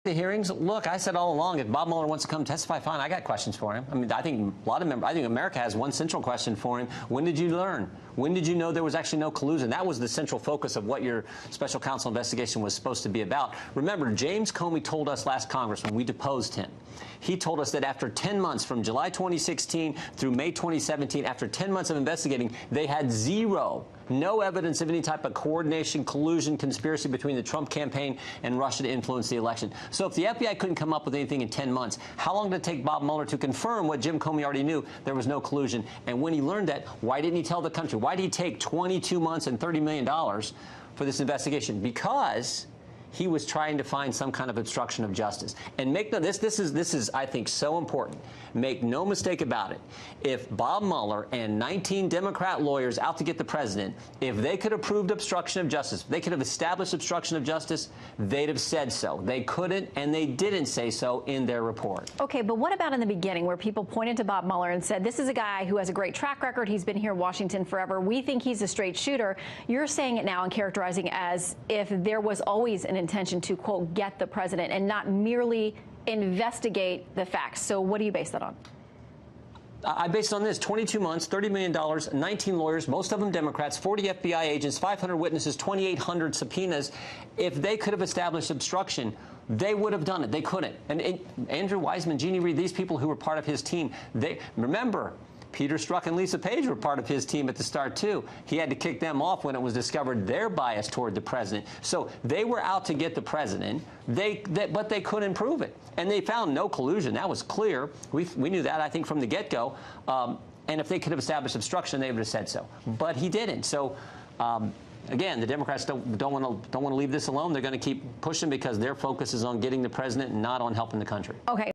the hearings, look, I said all along, if Bob Mueller wants to come testify, fine, I got questions for him. I mean, I think America has one central question for him. When did you learn? When did you know there was actually no collusion? That was the central focus of what your special counsel investigation was supposed to be about. Remember, James Comey told us last Congress when we deposed him, he told us that after 10 months, from July 2016 through May 2017, after 10 months of investigating, they had no evidence of any type of coordination, collusion, conspiracy between the Trump campaign and Russia to influence the election. So if the FBI couldn't come up with anything in 10 months, how long did it take Bob Mueller to confirm what Jim Comey already knew? There was no collusion. And when he learned that, why didn't he tell the country? Why did he take 22 months and $30 million for this investigation? Because he was trying to find some kind of obstruction of justice. And this is, I think, so important. Make no mistake about it. If Bob Mueller and 19 Democrat lawyers out to get the president, if they could have proved obstruction of justice, they could have established obstruction of justice, they'd have said so. They couldn't, and they didn't say so in their report. Okay, but what about in the beginning, where people pointed to Bob Mueller and said, this is a guy who has a great track record. He's been here in Washington forever. We think he's a straight shooter. You're saying it now and characterizing it as if there was always an intention to, quote, get the president and not merely investigate the facts. So what do you base that on? I based on this: 22 months, $30 million, 19 lawyers, most of them Democrats, 40 FBI agents, 500 witnesses, 2,800 subpoenas. If they could have established obstruction, they would have done it. They couldn't. And Andrew Weissman, Jeannie Reed, these people who were part of his team, remember, Peter Strzok and Lisa Page were part of his team at the start, too. He had to kick them off when it was discovered their bias toward the president. So they were out to get the president, but they couldn't prove it. And they found no collusion. That was clear. We knew that, I think, from the get-go. And if they could have established obstruction, they would have said so. But he didn't. So, again, the Democrats don't want to leave this alone. They're going to keep pushing because their focus is on getting the president and not on helping the country. Okay.